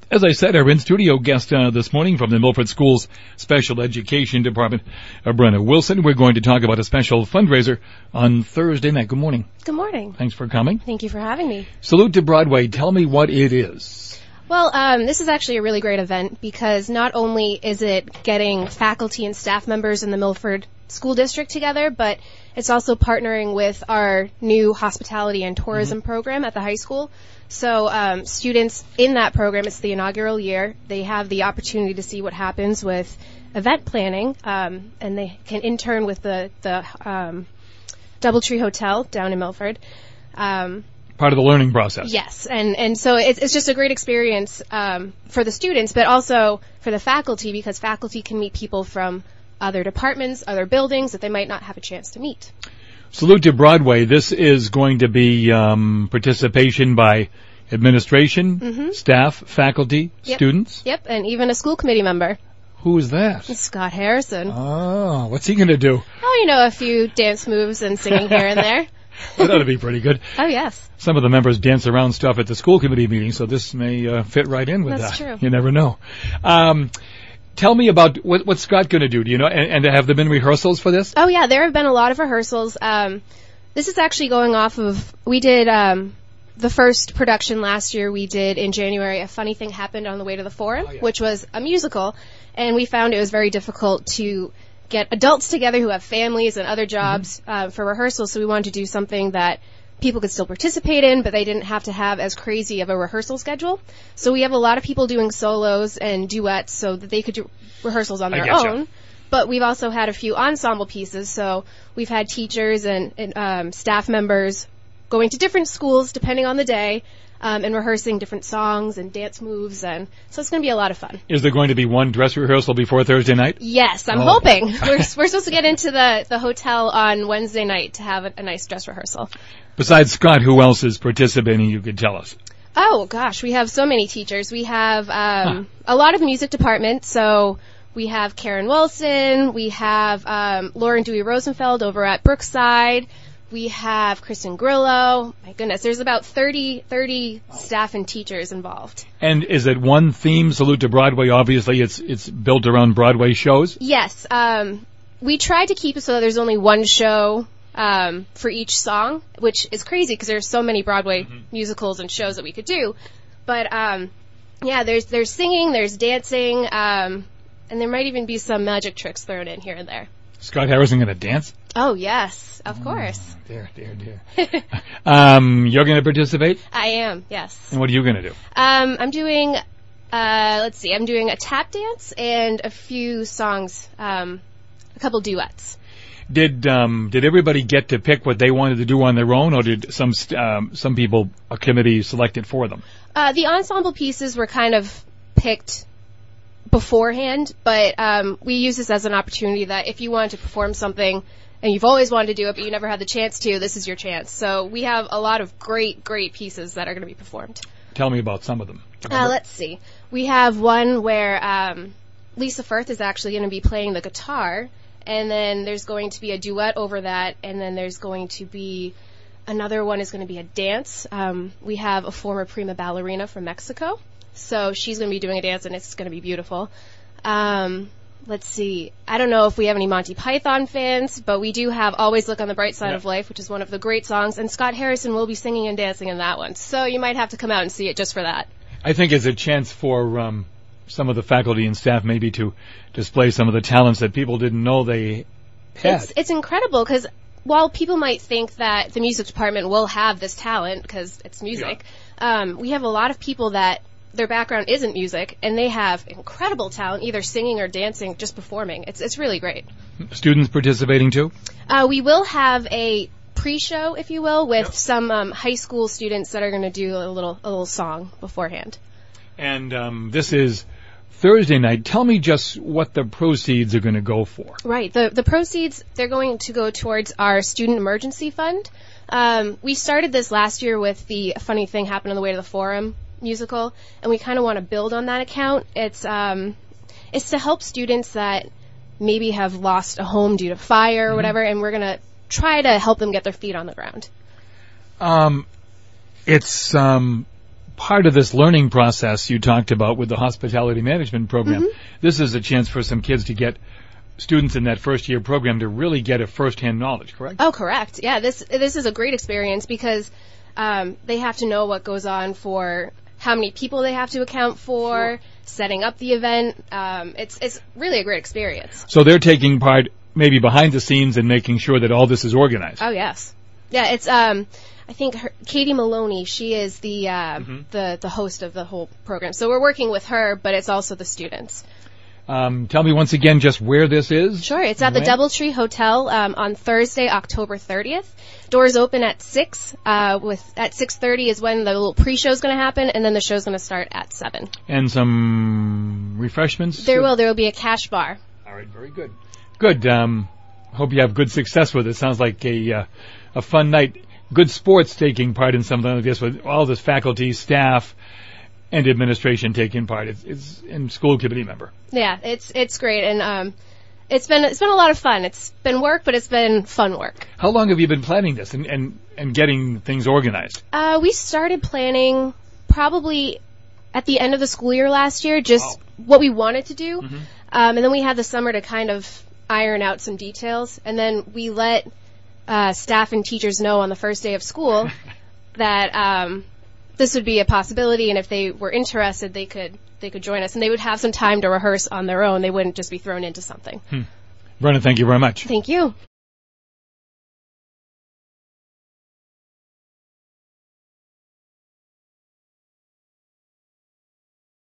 As I said, our in-studio guest this morning from the Milford Schools Special Education Department, Brenna Wilson. We're going to talk about a special fundraiser on Thursday night. Good morning. Good morning. Thanks for coming. Thank you for having me. Salute to Broadway. Tell me what it is. Well, this is actually a really great event because not only is it getting faculty and staff members in the Milford School District together, but it's also partnering with our new hospitality and tourism program at the high school. So students in that program, it's the inaugural year, they have the opportunity to see what happens with event planning, and they can intern with the Doubletree Hotel down in Milford. Part of the learning process. Yes, and so it's just a great experience for the students, but also for the faculty, because faculty can meet people from other departments, other buildings that they might not have a chance to meet. Salute to Broadway. This is going to be participation by administration, staff, faculty, students? Yep, and even a school committee member. Who is that? Scott Harrison. Oh, what's he going to do? Oh, you know, a few dance moves and singing here and there. That ought to be pretty good. Oh, yes. Some of the members dance around stuff at the school committee meeting, so this may fit right in with that. That's true. You never know. Tell me about what's Scott going to do. Do you know? And have there been rehearsals for this? Oh, yeah, there have been a lot of rehearsals. This is actually going off of, we did the first production last year we did in January. A Funny Thing Happened on the Way to the Forum, which was a musical, and we found it was very difficult to get adults together who have families and other jobs for rehearsals, so we wanted to do something that people could still participate in, but they didn't have to have as crazy of a rehearsal schedule. So we have a lot of people doing solos and duets so that they could do rehearsals on their own. But we've also had a few ensemble pieces, so we've had teachers and staff members going to different schools depending on the day, and rehearsing different songs and dance moves, and so it's going to be a lot of fun. Is there going to be one dress rehearsal before Thursday night? Yes, I'm hoping. We're supposed to get into the hotel on Wednesday night to have a nice dress rehearsal. Besides Scott, who else is participating, you could tell us? Oh, gosh, we have so many teachers. We have a lot of music department, so we have Karen Wilson, we have Lauren Dewey Rosenfeld over at Brookside, we have Kristen Grillo. My goodness, there's about 30 staff and teachers involved. And is it one theme, Salute to Broadway? Obviously, it's built around Broadway shows? Yes. We tried to keep it so that there's only one show for each song, which is crazy because there's so many Broadway musicals and shows that we could do. But, yeah, there's singing, there's dancing, and there might even be some magic tricks thrown in here and there. Scott Harrison going to dance? Oh, yes, of course. Dear. You're going to participate? I am, yes. And what are you going to do? I'm doing, I'm doing a tap dance and a few songs, a couple duets. Did everybody get to pick what they wanted to do on their own, or did some people, a committee, select it for them? The ensemble pieces were kind of picked beforehand, but we use this as an opportunity that if you wanted to perform something and you've always wanted to do it but you never had the chance to, this is your chance. So we have a lot of great pieces that are going to be performed. Tell me about some of them. Let's see. We have one where Lisa Firth is actually going to be playing the guitar, and then there's going to be a duet over that, and then there's going to be another one is going to be a dance. We have a former prima ballerina from Mexico, so she's going to be doing a dance, and it's going to be beautiful. Let's see. I don't know if we have any Monty Python fans, but we do have Always Look on the Bright Side of Life, which is one of the great songs, and Scott Harrison will be singing and dancing in that one. So you might have to come out and see it just for that. I think it's a chance for some of the faculty and staff maybe to display some of the talents that people didn't know they had. It's incredible because while people might think that the music department will have this talent because it's music, we have a lot of people that their background isn't music, and they have incredible talent, either singing or dancing, just performing. It's really great. Students participating too? We will have a pre-show, if you will, with some high school students that are going to do a little song beforehand. And this is Thursday night. Tell me just what the proceeds are going to go for. Right. The proceeds, they're going to go towards our Student Emergency Fund. We started this last year with the Funny Thing Happened on the Way to the Forum musical, and we kind of want to build on that account. It's to help students that maybe have lost a home due to fire or whatever, and we're going to try to help them get their feet on the ground. It's part of this learning process you talked about with the hospitality management program. This is a chance for some kids to get students in that first-year program to really get a first-hand knowledge, correct? Oh, correct. Yeah, this is a great experience because they have to know what goes on for how many people they have to account for, setting up the event. It's really a great experience. So they're taking part maybe behind the scenes and making sure that all this is organized. Oh, yes. Yeah, it's I think Katie Maloney, she is the host of the whole program. So we're working with her, but it's also the students. Tell me once again just where this is. Sure, it's at the Doubletree Hotel on Thursday, October 30th. Doors open at 6. At 6:30 is when the little pre-show is going to happen, and then the show's going to start at 7. And some refreshments? There will be a cash bar. All right, very good. Good. Hope you have good success with it. Sounds like a fun night. Good sports taking part in something like this with all this faculty, staff, and administration taking part. It's in school committee member. Yeah, it's great, and it's been a lot of fun. It's been work, but it's been fun work. How long have you been planning this and getting things organized? We started planning probably at the end of the school year last year, just what we wanted to do, and then we had the summer to kind of iron out some details, and then we let staff and teachers know on the first day of school that this would be a possibility, and if they were interested, they could join us, and they would have some time to rehearse on their own. They wouldn't just be thrown into something. Brenna, thank you very much. Thank you.